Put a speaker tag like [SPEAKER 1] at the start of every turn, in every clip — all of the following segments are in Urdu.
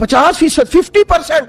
[SPEAKER 1] 50%, 50%।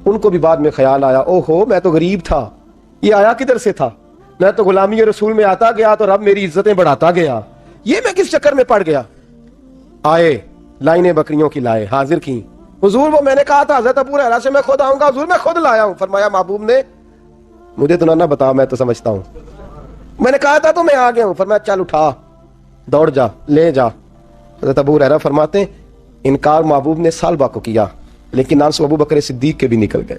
[SPEAKER 1] ان کو بھی بعد میں خیال آیا اوہو میں تو غریب تھا, یہ آیا کدھر سے تھا, میں تو غلامی رسول میں آتا گیا تو رب میری عزتیں بڑھاتا گیا, یہ میں کس چکر میں پڑ گیا. آئے لائنیں بکریوں کی لائے, حاضر کی, حضور وہ میں نے کہا تھا حضرت ابو ہریرہ سے میں خود آؤں گا, حضور میں خود لایا ہوں. فرمایا محبوب نے مجھے تو نہ بتا, میں تو سمجھتا ہوں, میں نے کہا تھا تو میں آ گیا ہوں. فرمایا چل اٹھا, دوڑ جا, لے جا. حضرت ابو ہریرہ فرماتے ہیں انکار محبوب نے سالبہ کو کیا, لیکن آنسو ابو بکر صدیق کے بھی نکل گئے.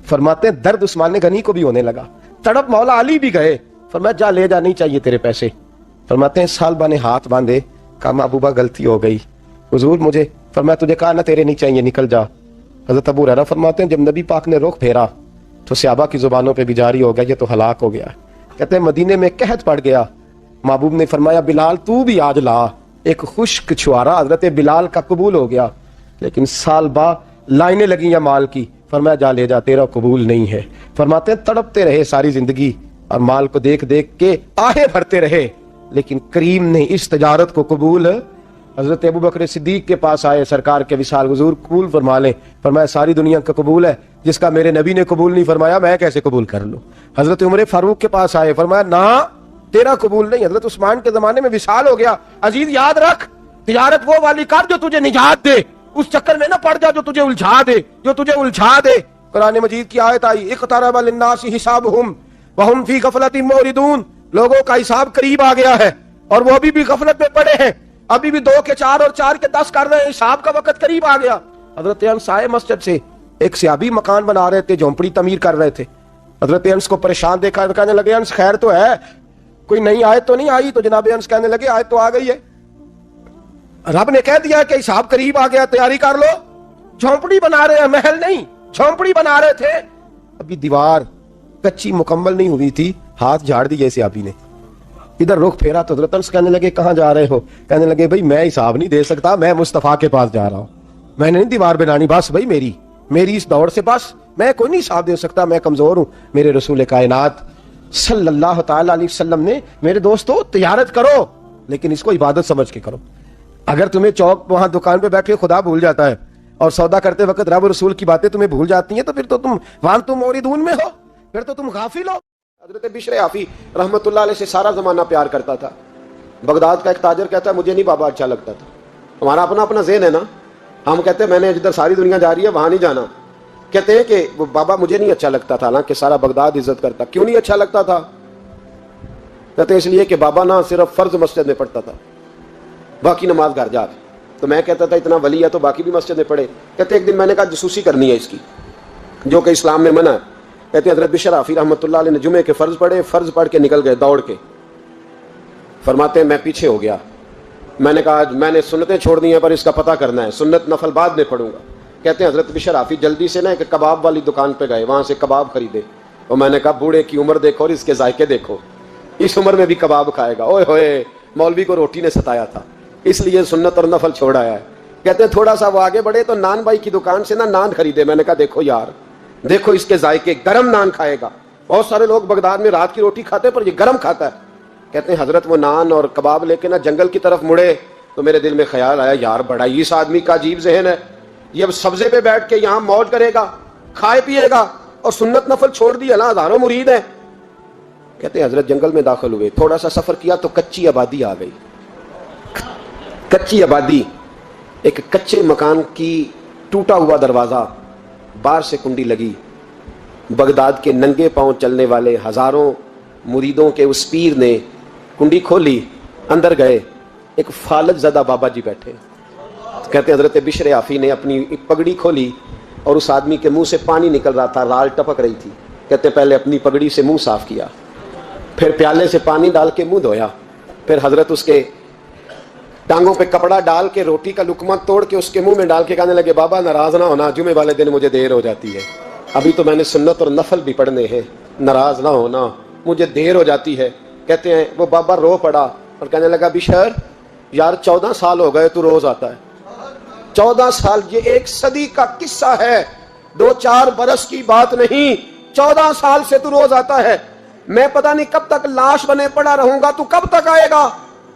[SPEAKER 1] فرماتے ہیں درد عثمان غنی کو بھی ہونے لگا, تڑپ مولا علی بھی گئے. فرمایا جا لے جا, نہیں چاہیے تیرے پیسے. فرماتے ہیں سالبہ نے ہاتھ باندھے, کہا محبوبہ غلطی ہو گئی, حضور مجھے. فرمایا تجھے کہا نہ تیرے نہیں چاہیے, نکل جا. حضرت ابو ہریرہ فرماتے ہیں جب نبی پاک نے رخ پھیرا تو صحابہ کی زبانوں پہ بھی جاری ہو گیا یہ تو ہلاک ہو گیا. کہتے ہیں مدینے میں قحط پڑ گیا. محبوب نے فرمایا بلال تو بھی آج لا. ایک خشک چھوارا حضرت بلال کا قبول ہو گیا, لیکن سال بعد لائنیں لگی یا مال کی. فرمایا جا لے جا, تیرا قبول نہیں ہے. فرماتے ہیں تڑپتے رہے ساری زندگی اور مال کو دیکھ دیکھ کے آہے بھرتے رہے, لیکن کریم نے اس تجارت کو قبول. حضرت ابو بکر صدیق کے پاس آئے, سرکار کے وصال, حضور قبول فرما لیں. فرمایا ساری دنیا کا قبول ہے, جس کا میرے نبی نے قبول نہیں فرمایا میں کیسے قبول کر لوں. حضرت عمر فاروق کے پاس آئے, فرمایا نہ تیرا قبول نہیں. حضرت عثمان کے زمانے میں وصال ہو گیا. عزیز یاد رکھ, تجارت وہ والی کر جو تجھے نجات دے, اس چکر میں نہ پڑ جا جو تجھے الجھا دے. قرآن مجید کی آیت آئی اقترب للناس حسابهم وهم فی غفلۃ معرضون. لوگوں کا حساب قریب آ گیا ہے اور وہ بھی غفلت میں پڑے ہیں, ابھی بھی 2 کے 4 اور 4 کے 10 کر رہے ہیں, حساب کا وقت قریب آ گیا. حضرت انس آئے مسجد سے, ایک صحابی مکان بنا رہے تھے, جھونپڑی تعمیر کر رہے تھے. حضرت انس کو پریشان دیکھا, کہنے لگے انس خیر تو ہے, کوئی نئی آیت تو نہیں آئی؟ تو جناب انس کہنے لگے آیت تو آ گئی ہے, رب نے کہہ دیا کہ حساب قریب آ گیا, تیاری کر لو. جھونپڑی بنا رہے ہیں, محل نہیں, جھونپڑی بنا رہے تھے. ابھی دیوار کچی مکمل نہیں ہوئی تھی, ہاتھ جھاڑ دیے صحابی نے, ادھر رخ پھیرا تو حضرت انس کہنے لگے کہاں جا رہے ہو؟ کہنے لگے بھائی میں حساب نہیں دے سکتا, میں مصطفیٰ کے پاس جا رہا ہوں, میں نے نہیں دیوار بنانی, بس بھائی میری اس دور سے بس میں کوئی نہیں حساب دے سکتا, میں کمزور ہوں. میرے رسول کائنات صلی اللہ تعالی علیہ وسلم نے میرے دوستو تجارت کرو لیکن اس کو عبادت سمجھ کے کرو. اگر تمہیں چوک وہاں دکان پہ بیٹھے خدا بھول جاتا ہے اور سودا کرتے وقت رب رسول کی باتیں تمہیں بھول جاتی ہیں تو پھر تو تم وانتم موردون میں ہو, پھر تو تم غافل ہو. حضرت بشر عافی رحمت اللہ علیہ سے سارا زمانہ پیار کرتا تھا. بغداد کا ایک تاجر کہتا ہے مجھے نہیں بابا اچھا لگتا تھا. ہمارا اپنا ذہن ہے نا, ہم کہتے ہیں میں نے جدھر ساری دنیا جا رہی ہے وہاں نہیں جانا. کہتے ہیں کہ وہ بابا مجھے نہیں اچھا لگتا تھا, حالانکہ سارا بغداد عزت کرتا. کیوں نہیں اچھا لگتا تھا؟ کہتے اس لیے کہ بابا نہ صرف فرض مسجد میں پڑھتا تھا, باقی نماز گھر جا. تو میں کہتا تھا اتنا ولی ہے تو باقی بھی مسجد میں پڑھے. کہتے ایک دن میں نے کہا جسوسی کرنی ہے اس کی, جو کہ اسلام میں منع ہے. کہتے ہیں حضرت بشر عافی رحمۃ اللہ علیہ نے جمعے کے فرض پڑھے, فرض پڑھ کے نکل گئے دوڑ کے. فرماتے ہیں میں پیچھے ہو گیا, میں نے کہا میں نے سنتیں چھوڑ دی ہیں پر اس کا پتہ کرنا ہے, سنت نفل بعد میں پڑھوں گا. کہتے ہیں حضرت بشر عافی جلدی سے نا ایک کباب والی دکان پہ گئے, وہاں سے کباب خریدے. اور میں نے کہا بوڑھے کی عمر دیکھو اور اس کے ذائقے دیکھو, اس عمر میں بھی کباب کھائے گا. اوئے ہوئے, مولوی کو روٹی نے ستایا تھا اس لیے سنت اور نفل چھوڑ آیا ہے. کہتے ہیں تھوڑا سا وہ آگے بڑھے تو نان بھائی کی دکان سے نا نان خریدے. میں نے کہا دیکھو یار, دیکھو اس کے ذائقے, گرم نان کھائے گا. بہت سارے لوگ بغداد میں رات کی روٹی کھاتے پر یہ گرم کھاتا ہے. کہتے ہیں حضرت وہ نان اور کباب لے کے نا جنگل کی طرف مڑے تو میرے دل میں خیال آیا یار بڑا ہی اس آدمی کا عجیب ذہن ہے, یہ اب سبزے پہ بیٹھ کے یہاں موج کرے گا, کھائے پیے گا, اور سنت نفل چھوڑ دیا نا, ہزاروں مرید ہیں. کہتے ہیں حضرت جنگل میں داخل ہوئے, تھوڑا سا سفر کیا تو کچی آبادی آ گئی. کچی آبادی, ایک کچے مکان کی ٹوٹا ہوا دروازہ, باہر سے کنڈی لگی. بغداد کے ننگے پاؤں چلنے والے ہزاروں مریدوں کے اس پیر نے کنڈی کھولی, اندر گئے, ایک فالج زدہ بابا جی بیٹھے. کہتے ہیں حضرت بشر عافی نے اپنی پگڑی کھولی اور اس آدمی کے منہ سے پانی نکل رہا تھا, رال ٹپک رہی تھی. کہتے ہیں پہلے اپنی پگڑی سے منہ صاف کیا, پھر پیالے سے پانی ڈال کے منہ دھویا, پھر حضرت اس کے ٹانگوں پہ کپڑا ڈال کے روٹی کا لقمہ توڑ کے اس کے منہ میں ڈال کے کہنے لگے بابا ناراض نہ ہونا, جمعے والے دن مجھے دیر ہو جاتی ہے, ابھی تو میں نے سنت اور نفل بھی پڑھنے ہیں, ناراض نہ ہونا, مجھے دیر ہو جاتی ہے. کہتے ہیں وہ بابا رو پڑا اور کہنے لگا بشر یار 14 سال ہو گئے تو روز آتا ہے. 14 سال, یہ 1 صدی کا قصہ ہے, 2-4 برس کی بات نہیں. 14 سال سے تو روز آتا ہے, میں پتہ نہیں کب تک لاش بنے پڑا رہوں گا, تو کب تک آئے گا.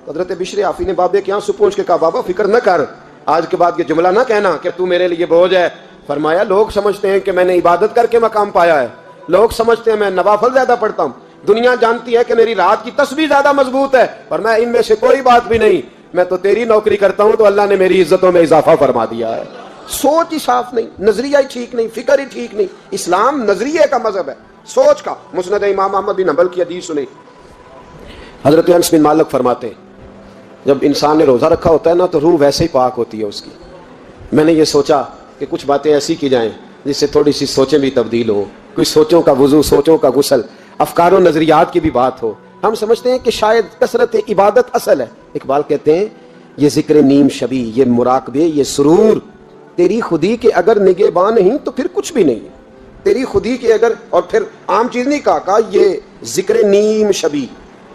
[SPEAKER 1] حضرت بشر عافی نے بابے کے یہاں سے پوچھ کے کہا بابا فکر نہ کر, آج کے بعد یہ جملہ نہ کہنا کہ تو میرے لیے بوجھ ہے, فرمایا لوگ سمجھتے ہیں کہ میں نے عبادت کر کے مقام پایا ہے, لوگ سمجھتے ہیں میں نوافل زیادہ پڑھتا ہوں, دنیا جانتی ہے کہ میری رات کی تسبیح زیادہ مضبوط ہے, پر میں ان میں سے کوئی بات بھی نہیں, میں تو تیری نوکری کرتا ہوں تو اللہ نے میری عزتوں میں اضافہ فرما دیا ہے. سوچ ہی صاف نہیں, نظریہ ہی ٹھیک نہیں, فکر ہی ٹھیک نہیں. اسلام نظریے کا مذہب ہے, سوچ کا. مسند امام احمد بن حنبل کی حدیث سنی, حضرت انس بن مالک فرماتے ہیں جب انسان نے روزہ رکھا ہوتا ہے نا تو روح ویسے ہی پاک ہوتی ہے اس کی. میں نے یہ سوچا کہ کچھ باتیں ایسی کی جائیں جس سے تھوڑی سی سوچیں بھی تبدیل ہو, کچھ سوچوں کا وضو, سوچوں کا غسل, افکار و نظریات کی بھی بات ہو. ہم سمجھتے ہیں کہ شاید کثرت عبادت اصل ہے. اقبال کہتے ہیں یہ ذکر نیم شبی, یہ مراقبے, یہ سرور, تیری خودی کے اگر نگہباں نہیں تو پھر کچھ بھی نہیں. تیری خودی کے اگر, اور پھر عام چیز نہیں کہا, یہ ذکر نیم شبی,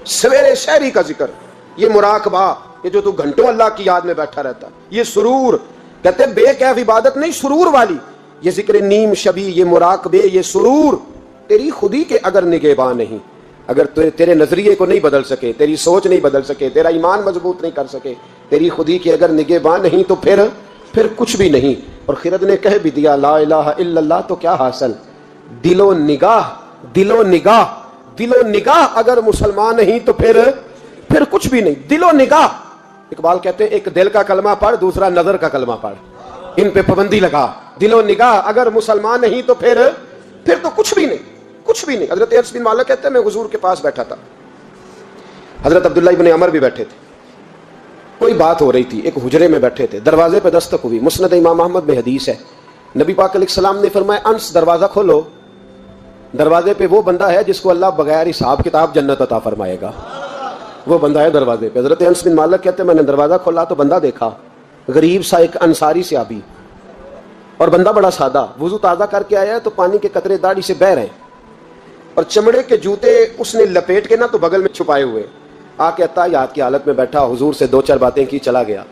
[SPEAKER 1] سویرے شہری کا ذکر, یہ مراقبہ, یہ جو تو گھنٹوں اللہ کی یاد میں بیٹھا رہتا, یہ سرور. کہتے ہیں بے کیف عبادت نہیں, سرور والی. یہ ذکر نیم شبی, یہ مراقبے, یہ سرور, تیری خودی کے اگر نگہباں نہیں, اگر تیرے نظریے کو نہیں بدل سکے, تیری سوچ نہیں بدل سکے, تیرا ایمان مضبوط نہیں کر سکے, تیری خودی کے اگر نگہباں نہیں تو پھر کچھ بھی نہیں. اور خرد نے کہہ بھی دیا لا الہ الا اللہ تو کیا حاصل, دل و نگاہ, دل و نگاہ, دل و نگاہ اگر مسلمان نہیں تو پھر کچھ بھی نہیں. دل و نگاہ. اقبال کہتے ہیں ایک دل کا کلمہ پڑھ, دوسرا نظر کا کلمہ پڑھ, ان پہ پابندی لگا. دل و نگاہ اگر مسلمان نہیں تو پھر تو کچھ بھی نہیں, کچھ بھی نہیں. حضرت انس بن مالک کہتے ہیں میں حضور کے پاس بیٹھا تھا, حضرت عبداللہ ابن عمر بھی بیٹھے تھے, کوئی بات ہو رہی تھی, ایک حجرے میں بیٹھے تھے, دروازے پہ دستک ہوئی. مسند امام احمد میں حدیث ہے, نبی پاک علیہ السلام نے فرمایا انس دروازہ کھولو, دروازے پہ وہ بندہ ہے جس کو اللہ بغیر حساب کتاب جنت عطا فرمائے گا, وہ بندہ ہے دروازے پہ. حضرت انس بن مالک کہتے ہیں میں نے دروازہ کھولا تو بندہ دیکھا, غریب سا ایک انصاری صحابی, اور بندہ بڑا سادہ, وضو تازہ کر کے آیا ہے تو پانی کے قطرے داڑھی سے بہہ رہے ہیں, اور چمڑے کے جوتے اس نے لپیٹ کے نا تو بغل میں چھپائے ہوئے, آ کے اتحیات کی حالت میں بیٹھا, حضور سے 2-4 باتیں کی, چلا گیا.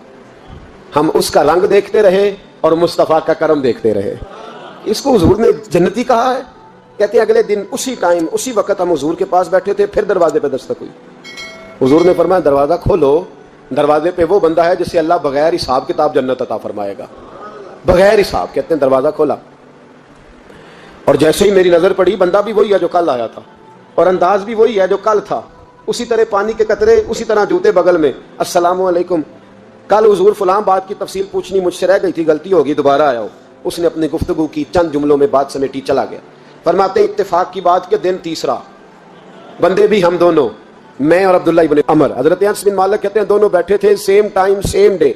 [SPEAKER 1] ہم اس کا رنگ دیکھتے رہے اور مصطفیٰ کا کرم دیکھتے رہے. اس کو حضور نے جنتی کہا ہے. کہتے ہیں اگلے دن اسی ٹائم اسی وقت ہم حضور کے پاس بیٹھے تھے, پھر دروازے پہ دستک ہوئی. حضور نے فرمایا دروازہ کھولو, دروازے پہ وہ بندہ ہے جسے اللہ بغیر حساب کتاب جنت عطا فرمائے گا, بغیر حساب. کہتے ہیں دروازہ کھولا اور جیسے ہی میری نظر پڑی, بندہ بھی وہی ہے جو کل آیا تھا, اور انداز بھی وہی ہے جو کل تھا, اسی طرح پانی کے قطرے, اسی طرح جوتے بغل میں. السلام علیکم, کل حضور فلاں بات کی تفصیل پوچھنی مجھ سے رہ گئی تھی, غلطی ہوگی, دوبارہ آیا ہو. اس نے اپنی گفتگو کی, چند جملوں میں بات سمیٹی, چلا گیا. فرماتے اتفاق کی بات کہ دن تیسرا, بندے بھی ہم دونوں, میں اور عبداللہ ابن عمر. حضرت انس بن مالک کہتے ہیں دونوں بیٹھے تھے, سیم ٹائم سیم ڈے.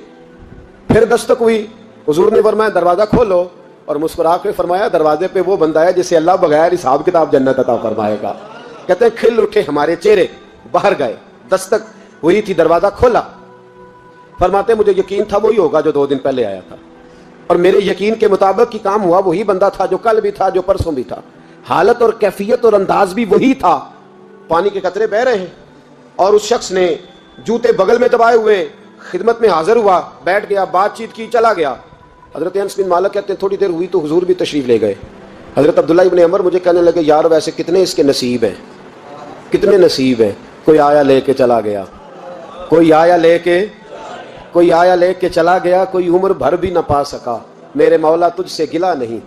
[SPEAKER 1] پھر دستک ہوئی, حضور نے فرمایا دروازہ کھولو, اور مسکرا کے فرمایا دروازے پہ وہ بندہ ہے جسے اللہ بغیر حساب کتاب جنت عطا فرمائے گا. کہتے ہیں کھل اٹھے ہمارے چہرے, باہر گئے, دستک ہوئی تھی, دروازہ کھولا. فرماتے مجھے یقین تھا وہی ہوگا جو 2 دن پہلے آیا تھا, اور میرے یقین کے مطابق ہی کام ہوا. وہی بندہ تھا جو کل بھی تھا, جو پرسوں بھی تھا. حالت اور کیفیت اور انداز بھی وہی تھا. پانی کے قطرے بہ رہے ہیں, اور اس شخص نے جوتے بغل میں دبائے ہوئے خدمت میں حاضر ہوا, بیٹھ گیا, بات چیت کی, چلا گیا. حضرت انس بن مالک کہتے ہیں تھوڑی دیر ہوئی تو حضور بھی تشریف لے گئے. حضرت عبداللہ ابن عمر مجھے کہنے لگے یار ویسے کتنے اس کے نصیب ہیں, کتنے نصیب ہیں. کوئی آیا لے کے چلا گیا, کوئی آیا لے کے چلا گیا, کوئی عمر بھر بھی نہ پا سکا. میرے مولا تجھ سے گلا نہیں,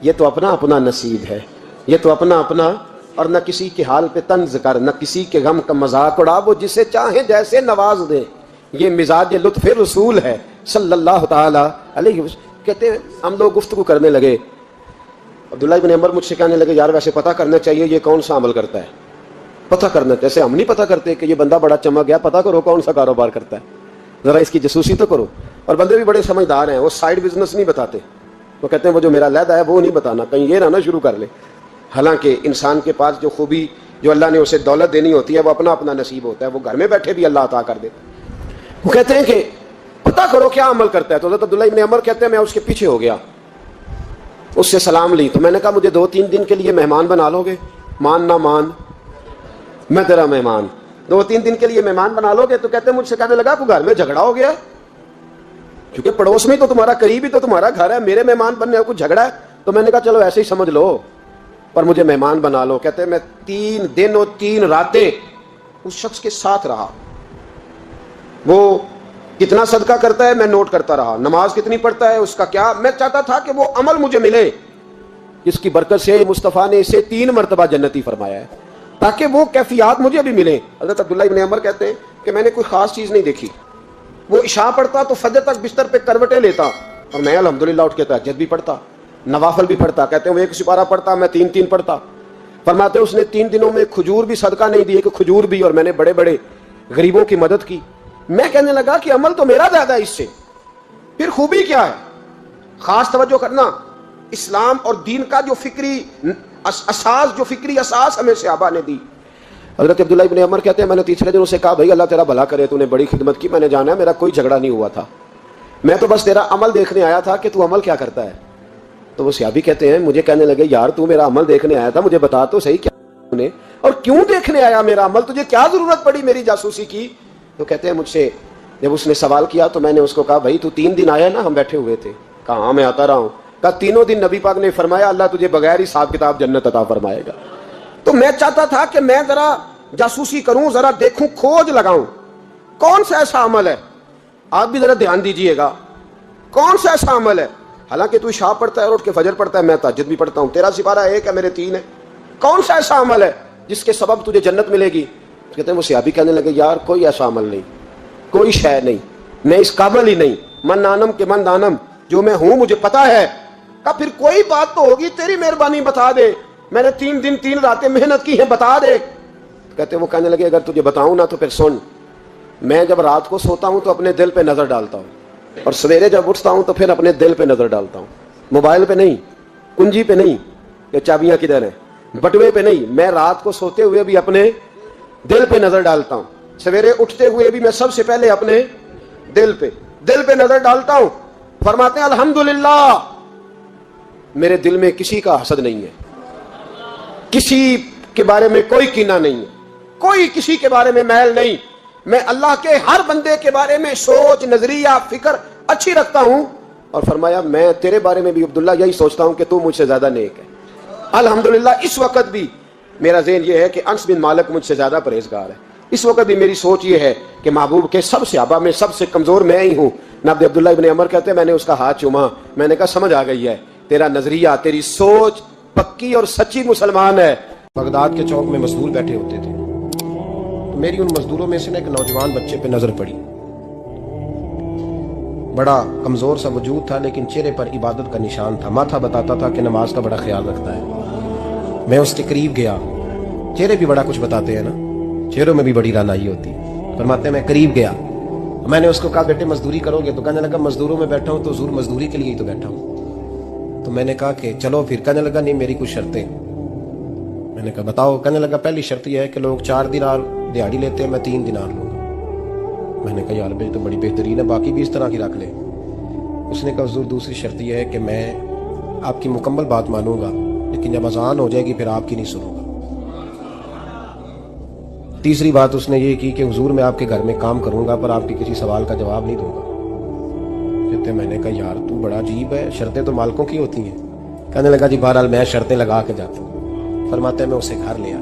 [SPEAKER 1] یہ تو اپنا اپنا نصیب ہے, یہ تو اپنا اپنا. اور نہ کسی کے حال پہ طنز کر, نہ کسی کے غم کا مذاق اڑا, وہ جسے چاہے جیسے نواز دے. یہ مزاج لطف رسول ہے صلی اللہ تعالی علیہ وسلم. کہتے ہیں ہم لوگ گفتگو کرنے لگے. عبداللہ ابن عمر مجھ سے کہنے لگے یار ویسے پتہ کرنا چاہیے یہ کون سا عمل کرتا ہے, پتہ کرنا. جیسے ہم نہیں پتہ کرتے کہ یہ بندہ بڑا چمک گیا, پتہ کرو کون سا کاروبار کرتا ہے, ذرا اس کی جاسوسی تو کرو. اور بندے بھی بڑے سمجھدار ہیں, وہ سائیڈ بزنس نہیں بتاتے. وہ کہتے ہیں وہ جو میرا علیحدہ ہے وہ نہیں بتانا, کہیں یہ نہ شروع کر لے. حالانکہ انسان کے پاس جو خوبی, جو اللہ نے اسے دولت دینی ہوتی ہے, وہ اپنا اپنا نصیب ہوتا ہے, وہ گھر میں بیٹھے بھی اللہ عطا کر دیتا. وہ کہتے ہیں کہ پتہ کرو کیا عمل کرتا ہے. تو حضرت عبداللہ ابن عمر کہتے ہیں میں اس کے پیچھے ہو گیا, اس سے سلام لی. تو میں نے کہا مجھے 2-3 دن کے لیے مہمان بنا لو گے, مان نہ مان میں تیرا مہمان, 2-3 دن کے لیے مہمان بنا لو گے. تو کہتے ہیں مجھ سے کہنے لگا کوئی گھر میں جھگڑا ہو گیا, کیونکہ پڑوس میں تو تمہارا قریب ہی تو تمہارا گھر ہے, میرے مہمان بننے کو جھگڑا ہے. تو میں نے کہا چلو ایسے ہی سمجھ لو, پر مجھے مہمان بنا لو. کہتے ہیں میں 3 دن اور 3 راتیں اس شخص کے ساتھ رہا. وہ
[SPEAKER 2] کتنا صدقہ کرتا ہے میں نوٹ کرتا رہا, نماز کتنی پڑھتا ہے اس کا کیا. میں چاہتا تھا کہ وہ عمل مجھے ملے جس کی برکت سے مصطفیٰ نے اسے 3 مرتبہ جنتی فرمایا ہے, تاکہ وہ کیفیات مجھے بھی ملیں. حضرت عبداللہ ابن عمر کہتے ہیں کہ میں نے کوئی خاص چیز نہیں دیکھی, وہ عشاء پڑھتا تو فجر تک بستر پہ کروٹیں لیتا, اور میں الحمدللہ اٹھ کے تہجد بھی پڑھتا, نوافل بھی پڑھتا. کہتے ہیں وہ 1 سپارہ پڑھتا, میں 3 پڑھتا. فرماتے اس نے 3 دنوں میں کھجور بھی صدقہ نہیں دی, کہ کھجور بھی, اور میں نے بڑے بڑے غریبوں کی مدد کی. میں کہنے لگا کہ عمل تو میرا زیادہ ہے اس سے, پھر خوبی کیا ہے. خاص توجہ کرنا, اسلام اور دین کا جو فکری اساس ہمیں صحابہ نے دی. حضرت عبداللہ ابن عمر کہتے ہیں میں نے تیسرے دن اسے کہا بھائی اللہ تیرا بھلا کرے, تو نے بڑی خدمت کی, میں نے جانا ہے میرا کوئی جھگڑا نہیں ہوا تھا, میں تو بس تیرا عمل دیکھنے آیا تھا کہ تو عمل کیا کرتا ہے. تو وہ صحابی کہتے ہیں مجھے کہنے لگے یار تو میرا عمل دیکھنے آیا تھا, مجھے بتا تو صحیح کیا نے اور کیوں دیکھنے آیا میرا عمل, تجھے کیا ضرورت پڑی میری جاسوسی کی. تو کہتے ہیں مجھ سے جب اس نے سوال کیا تو میں نے اس کو کہا بھائی تو 3 دن آیا نا, ہم بیٹھے ہوئے تھے. کہا ہاں میں آتا رہا ہوں. کہا 3 دن نبی پاک نے فرمایا اللہ تجھے بغیر حساب کتاب جنت عطا فرمائے گا. تو میں چاہتا تھا کہ میں ذرا جاسوسی کروں, ذرا دیکھوں, کھوج لگاؤں کون سا ایسا عمل ہے. آپ بھی ذرا دھیان دیجئے گا کون سا ایسا عمل ہے. حالانکہ تو عشاء پڑھتا ہے اور اٹھ کے فجر پڑھتا ہے, میں تہجد بھی پڑھتا ہوں, تیرا سپارہ 1 ہے میرے 3 ہے. کون سا ایسا عمل ہے جس کے سبب تجھے جنت ملے گی. کہتے ہیں وہ صحابی کہنے لگے یار کوئی ایسا عمل نہیں, کوئی شے نہیں, میں اس قابل ہی نہیں. من نانم کے من دانم, جو میں ہوں مجھے پتا ہے. کہا پھر کوئی بات تو ہوگی, تیری مہربانی بتا دے, میں نے 3 دن 3 راتیں محنت کی ہیں, بتا دے. کہتے وہ کہنے لگے اگر تجھے بتاؤں نا تو پھر سن, میں جب رات کو سوتا ہوں تو اپنے دل پہ نظر ڈالتا ہوں, اور سویرے جب اٹھتا ہوں تو پھر اپنے دل پہ نظر ڈالتا ہوں. موبائل پہ نہیں, کنجی پہ نہیں کہ چابیاں کدھر ہیں, بٹوے پہ نہیں. میں رات کو سوتے ہوئے بھی اپنے دل پہ نظر ڈالتا ہوں, سویرے اٹھتے ہوئے بھی میں سب سے پہلے اپنے دل پہ نظر ڈالتا ہوں. فرماتے ہیں الحمدللہ میرے دل میں کسی کا حسد نہیں ہے, کسی کے بارے میں کوئی کینہ نہیں ہے, کوئی کسی کے بارے میں میل نہیں. میں اللہ کے ہر بندے کے بارے میں سوچ, نظریہ, فکر اچھی رکھتا ہوں. اور فرمایا میں تیرے بارے میں بھی عبداللہ یہی سوچتا ہوں کہ تو مجھ سے زیادہ نیک ہے. الحمدللہ اس وقت بھی میرا ذہن یہ ہے کہ انس بن مالک مجھ سے زیادہ پرہیزگار ہے. اس وقت بھی میری سوچ یہ ہے کہ محبوب کے سب صحابہ میں سب سے کمزور میں ہی ہوں. نبی عبداللہ ابن عمر کہتے ہیں میں نے اس کا ہاتھ چوما, میں نے کہا سمجھ آ گئی ہے, تیرا نظریہ, تیری سوچ پکی اور سچی مسلمان ہے. بغداد کے چوک میں مزدور بیٹھے ہوتے تھے, میری ان مزدوروں میں سے ایک نوجوان بچے پہ نظر پڑی. بڑا کمزور سا وجود تھا لیکن چہرے پر عبادت کا نشان تھا, ماتھا بتاتا تھا کہ نماز کا بڑا خیال رکھتا ہے. میں اس کے قریب گیا, چہرے بھی بڑا کچھ بتاتے ہیں نا, چہروں میں بھی بڑی رانائی ہوتی ہے. فرماتے ہیں میں قریب گیا, میں نے اس کو کہا بیٹے مزدوری کرو گے؟ تو کہنے لگا مزدوروں میں بیٹھا ہوں تو حضور مزدوری کے لیے ہی تو بیٹھا ہوں. تو میں نے کہا کہ چلو پھر. کہنے لگا نہیں میری کچھ شرطیں. میں نے کہا بتاؤ. کہنے لگا پہلی شرط یہ ہے کہ لوگ 4 دینار دیہاڑی لیتے ہیں, میں 3 دینار لوں گا. میں نے کہا یار بھائی تو بڑی بہترین ہے, باقی بھی اس طرح کی رکھ لے. اس نے کہا حضور دوسری شرط یہ ہے کہ میں آپ کی مکمل بات مانوں گا لیکن جب اذان ہو جائے گی پھر آپ کی نہیں سنوں گا. تیسری بات اس نے یہ کی کہ حضور میں آپ کے گھر میں کام کروں گا پر آپ کے کسی سوال کا جواب نہیں دوں گا. کہتے میں نے کہا یار تو بڑا عجیب ہے, شرطیں تو مالکوں کی ہوتی ہیں. کہنے لگا جی بہرحال میں شرطیں لگا کے جاتا ہوں. فرماتے ہیں میں اسے گھر لے آیا,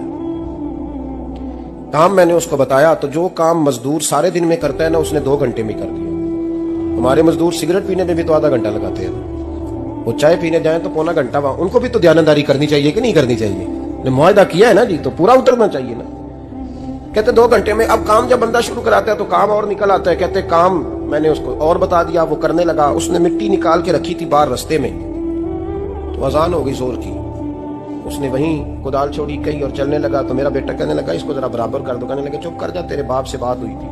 [SPEAKER 2] کام میں نے اس کو بتایا تو جو کام مزدور سارے دن میں کرتا ہے نا اس نے 2 گھنٹے میں کر دیا. ہمارے مزدور سگریٹ پینے میں بھی تو آدھا گھنٹہ لگاتے ہیں, وہ چائے پینے جائیں تو پونا گھنٹہ وہاں. ان کو بھی تو دیانتداری کرنی چاہیے کہ نہیں کرنی چاہیے؟ نے معاہدہ کیا ہے نا جی, تو پورا اترنا چاہیے نا. کہتے 2 گھنٹے میں. اب کام جب بندہ شروع کراتا ہے تو کام اور نکل آتا ہے. کہتے کام میں نے اس کو اور بتا دیا, وہ کرنے لگا. اس نے مٹی نکال کے رکھی تھی باہر رستے میں, تو اذان ہو گئی زور کی. اس نے وہیں کدال چھوڑی کہیں اور چلنے لگا. تو میرا بیٹا کہنے لگا اس کو ذرا برابر کر دو. کہنے لگا چپ کر جا, تیرے باپ سے بات ہوئی تھی,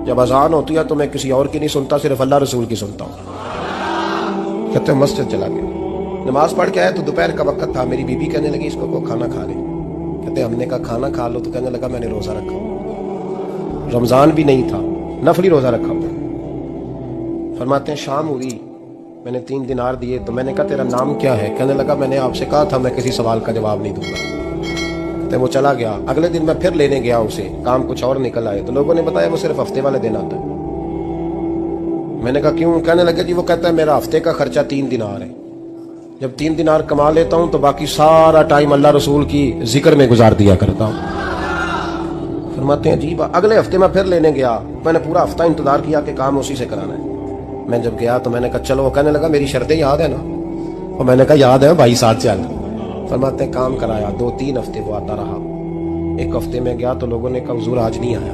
[SPEAKER 2] جب اذان ہوتی ہے تو میں کسی اور کی نہیں سنتا, صرف اللہ رسول کی سنتا ہوں. کہتے مسجد چلا گیا, نماز پڑھ کے آیا تو دوپہر کا وقت تھا. میری بیوی کہنے لگی اس کو کھانا کھا لے. کہتے ہم نے کہا کھانا کھا لو. تو کہنے لگا میں نے روزہ رکھا, رمضان بھی نہیں تھا, نفلی روزہ رکھا. فرماتے ہیں شام ہوئی, میں نے 3 دینار دیے. تو میں نے کہا تیرا نام کیا ہے؟ کہنے لگا میں نے آپ سے کہا تھا میں کسی سوال کا جواب نہیں دوں گا. کہتے وہ چلا گیا. اگلے دن میں پھر لینے گیا اسے, کام کچھ اور نکل آئے. تو لوگوں نے بتایا وہ صرف ہفتے والے دن آتا ہے. میں نے کہا کیوں؟ کہنے لگا جی وہ کہتا ہے میرا ہفتے کا خرچہ 3 دینار ہے, جب 3 دینار کما لیتا ہوں تو باقی سارا ٹائم اللہ رسول کی ذکر میں گزار دیا کرتا ہوں.
[SPEAKER 1] فرماتے ہیں عجیب. اگلے ہفتے میں پھر لینے گیا. میں نے پورا ہفتہ انتظار کیا کہ کام اسی سے کرانا ہے. میں جب گیا تو میں نے کہا چلو. وہ کہنے لگا میری شرطیں یاد ہیں نا؟ اور میں نے کہا یاد ہے بھائی ساتھ چل. فرماتے ہیں کام کرایا. 2-3 ہفتے وہ آتا رہا. ایک ہفتے میں گیا تو لوگوں نے کہا حضور آج نہیں آیا.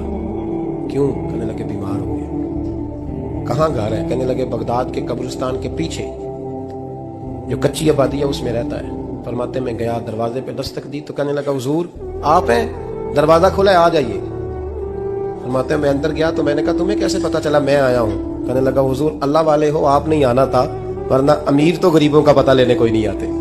[SPEAKER 1] کیوں؟ کہنے لگے بیمار ہو گئے. کہاں گھر ہے؟ کہنے لگے بغداد کے قبرستان کے پیچھے جو کچی آبادی ہے اس میں رہتا ہے. فرماتے میں گیا, دروازے پہ دستک دی تو کہنے لگا حضور آپ ہیں؟ دروازہ کھولا ہے, آ جائیے. فرماتے ہیں میں اندر گیا تو میں نے کہا تمہیں کیسے پتا چلا میں آیا ہوں؟ کہنے لگا حضور اللہ والے ہو, آپ نہیں آنا تھا, ورنہ امیر تو غریبوں کا پتہ لینے کوئی نہیں آتے.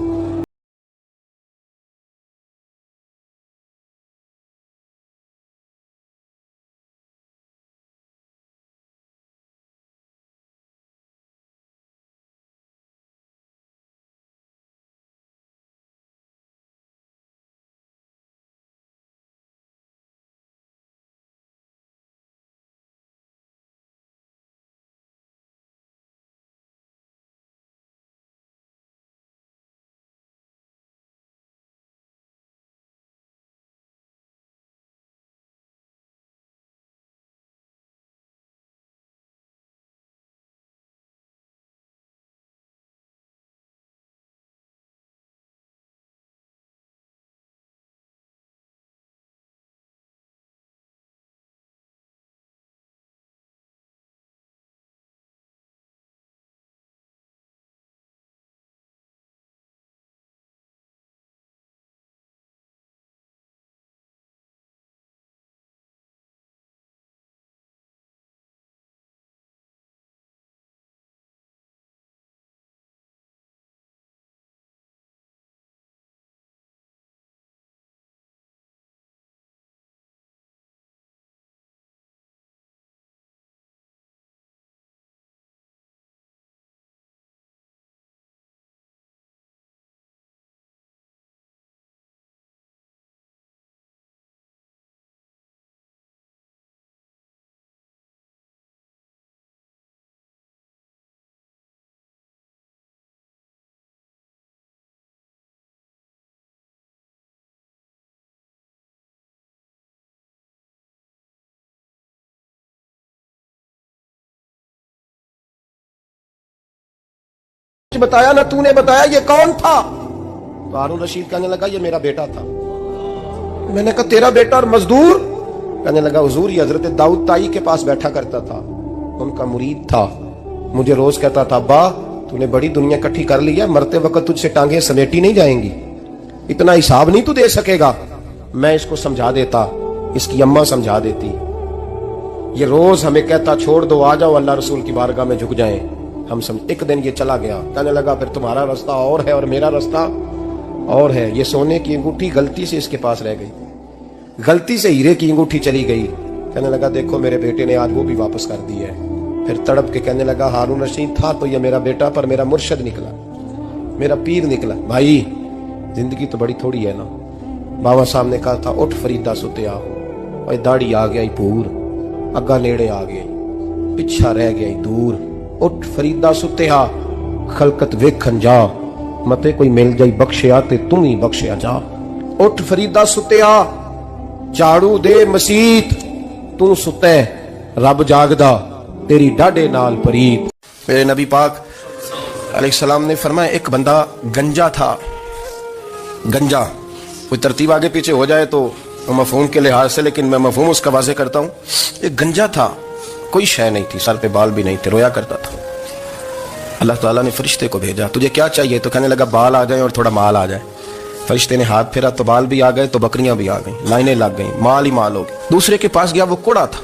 [SPEAKER 1] بتایا نہ تو نے بتایا یہ کون تھا؟ تو ہارون رشید کہنے لگا یہ میرا بیٹا تھا. میں نے کہا تیرا بیٹا اور مزدور؟ کہنے لگا حضور یہ حضرت داؤد تائی کے پاس بیٹھا کرتا تھا, ان کا مرید تھا. مجھے روز کہتا تھا ابا تو نے بڑی دنیا کٹھی کر لی ہے, مرتے وقت تجھ سے ٹانگیں سمیٹی نہیں جائیں گی, اتنا حساب نہیں تو دے سکے گا. میں اس کو سمجھا دیتا, اس کی اماں سمجھا دیتی. یہ روز ہمیں کہتا چھوڑ دو آ جاؤ اللہ رسول کی بارگاہ میں جھک جائیں. ہم سمجھ. ایک دن یہ چلا گیا. کہنے لگا پھر تمہارا رستہ اور ہے اور میرا رستہ اور ہے. یہ سونے کی انگوٹھی غلطی سے اس کے پاس رہ گئی, غلطی سے ہیرے کی انگوٹھی چلی گئی. کہنے لگا دیکھو میرے بیٹے نے آج وہ بھی واپس کر دی ہے. پھر تڑپ کے کہنے لگا ہارون رشید تھا تو یہ میرا بیٹا, پر میرا مرشد نکلا, میرا پیر نکلا. بھائی زندگی تو بڑی تھوڑی ہے نا. بابا صاحب نے کہا تھا اٹھ فریدا ستیا, اور داڑھی آ گیا پور, اگا نیڑے آ گئی, پچھا رہ گیا دور. اٹھ فریدا ستیا خلقت ویکھن جا, متے کوئی مل جائی بخشیا تے تم ہی بخشیا جا. اٹھ فریدا ستیا جھاڑو دے مسیت, تو ستے رب جاگدا تیری ڈاڈے نال پریت. میرے نبی پاک علیہ السلام نے فرمایا ایک بندہ گنجا تھا. گنجا کوئی ترتیب آگے پیچھے ہو جائے تو مفہوم کے لحاظ سے, لیکن میں مفہوم اس کا واضح کرتا ہوں. ایک گنجا تھا, کوئی شے نہیں تھی, سر پہ بال بھی نہیں تھے, رویا کرتا تھا. اللہ تعالیٰ نے فرشتے کو بھیجا, تجھے کیا چاہیے؟ تو کہنے لگا بال آ جائیں اور تھوڑا مال آ جائے. فرشتے نے ہاتھ پھیرا تو بال بھی آ گئے, تو بکریاں بھی آ گئیں, لائنیں لگ گئیں, مال ہی مال ہو گئے. دوسرے کے پاس گیا, وہ کوڑا تھا.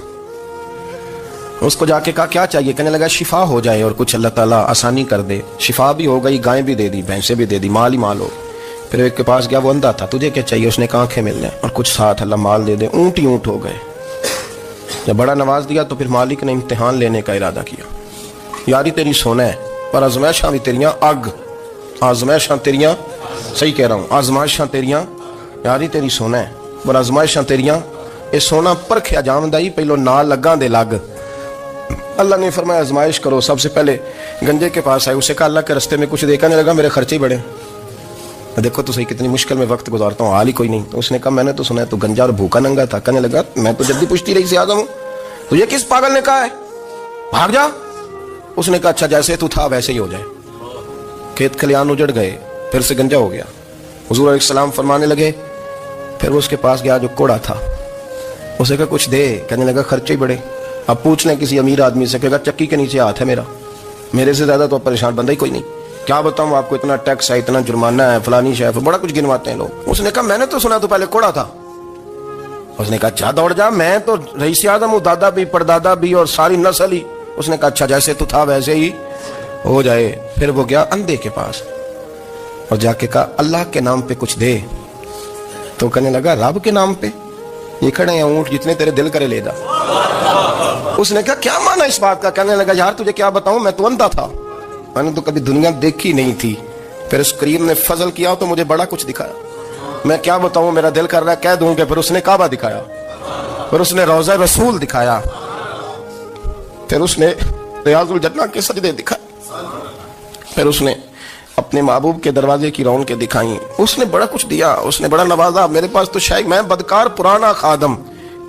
[SPEAKER 1] اس کو جا کے کہا کیا چاہیے؟ کہنے لگا شفا ہو جائے اور کچھ اللہ تعالیٰ آسانی کر دے. شفا بھی ہو گئی, گائیں بھی دے دی, بھینسیں بھی دے دی, مال ہی مال ہو. پھر ایک کے پاس گیا, وہ اندھا تھا. تجھے کیا چاہیے؟ اس نے کہا آنکھیں مل جائیں اور کچھ ساتھ اللہ مال دے دے. اونٹ ہی اونٹ ہو گئے. جب بڑا نواز دیا تو پھر مالک نے امتحان لینے کا ارادہ کیا. یاری تیری سونا ہے پر آزمائشاں بھی تیریاں اگ, آزمائشاں تیریاں, صحیح کہہ رہا ہوں, آزمائشاں تیریاں, یاری تیری سونا ہے پر آزمائشاں تیریاں. اے سونا پرکھیا جاوندا ہی پہلو نال لگاں دے لگ. اللہ نے فرمایا آزمائش کرو. سب سے پہلے گنجے کے پاس آئے, اسے کہا اللہ کے رستے میں کچھ دے. کہنے لگا میرے خرچے ہی بڑے. دیکھو تو صحیح کتنی مشکل میں وقت گزارتا ہوں، حال ہی کوئی نہیں. تو اس نے کہا میں نے تو سنا ہے تو گنجا اور بھوکا ننگا تھا. کہنے لگا میں تو جب بھی پوچھتی رہی سے اعظم ہوں، تو یہ کس پاگل نے کہا ہے بھاگ جا. اس نے کہا اچھا جیسے تو تھا ویسے ہی ہو جائے. کھیت کھلیان اجڑ گئے، پھر سے گنجا ہو گیا. حضور علیہ السلام فرمانے لگے. پھر وہ اس کے پاس گیا جو کوڑا تھا، اسے کہا کچھ دے. کہنے لگا خرچے ہی بڑے. اب پوچھ لیں کسی امیر آدمی سے، کہے گا چکی کے نیچے ہاتھ ہے میرا، میرے سے زیادہ تو پریشان بندہ ہی کوئی نہیں. کیا بتاؤں آپ کو، اتنا ٹیکس ہے، اتنا جرمانہ ہے، فلانی شے، بڑا کچھ گنواتے ہیں لوگ. اس نے کہا میں نے تو سنا تو پہلے کوڑا تھا. اس نے کہا اچھا دوڑ جا، میں تو رئیس اعظم ہوں، دادا بھی پردادا بھی اور ساری نسل ہی. اس نے کہا اچھا جیسے تو تھا ویسے ہی ہو جائے. پھر وہ گیا اندھے کے پاس اور جا کے کہا اللہ کے نام پہ کچھ دے. تو کہنے لگا رب کے نام پہ؟ یہ کھڑے ہیں اونٹ، جتنے تیرے دل کرے لے جا. اس نے کہا کیا مانا اس بات کا؟ کہنے لگا یار تجھے کیا بتاؤں، میں تو اندھا تھا، میں نے تو کبھی دنیا دیکھی نہیں تھی. پھر اس کریم نے فضل کیا تو مجھے بڑا کچھ دکھایا. میں کیا بتاؤں، میرا دل کر رہا ہے کہہ دوں کہ پھر اس نے کعبہ دکھایا، پھر اس نے روضہ رسول دکھایا، پھر اس نے ریاض الجنہ کے سجدے دکھائے، پھر اس نے اپنے محبوب کے دروازے کی رونقیں دکھائیں. اس نے بڑا کچھ دیا، اس نے بڑا نوازا. میرے پاس تو شاید میں بدکار پرانا خادم،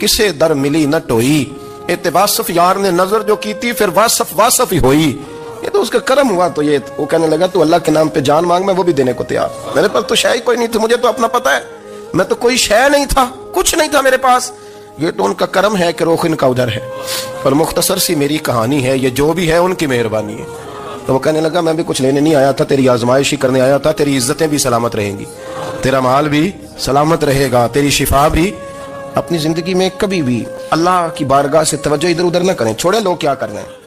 [SPEAKER 1] کسے در ملی نہ ٹوئی، اتواصف یار نے نظر جو کی تھی پھر واصف ہی ہوئی. یہ تو اس کا کرم ہوا. تو یہ وہ کہنے لگا تو اللہ کے نام پہ جان مانگ، میں وہ بھی دینے کو تیار. میرے پاس تو شے کوئی نہیں تھی، مجھے تو اپنا پتہ ہے، میں تو کوئی شے نہیں تھا، کچھ نہیں تھا میرے پاس. یہ تو ان کا کرم ہے کہ رخ ان کا ادھر ہے. اور مختصر سی میری کہانی ہے، یہ جو بھی ہے ان کی مہربانی ہے. تو وہ کہنے لگا میں بھی کچھ لینے نہیں آیا تھا، تیری آزمائش ہی کرنے آیا تھا. تیری عزتیں بھی سلامت رہیں گی، تیرا مال بھی سلامت رہے گا، تیری شفا بھی. اپنی زندگی میں کبھی بھی اللہ کی بارگاہ سے توجہ ادھر ادھر نہ کریں، چھوڑیں لوگ کیا کر رہے ہیں.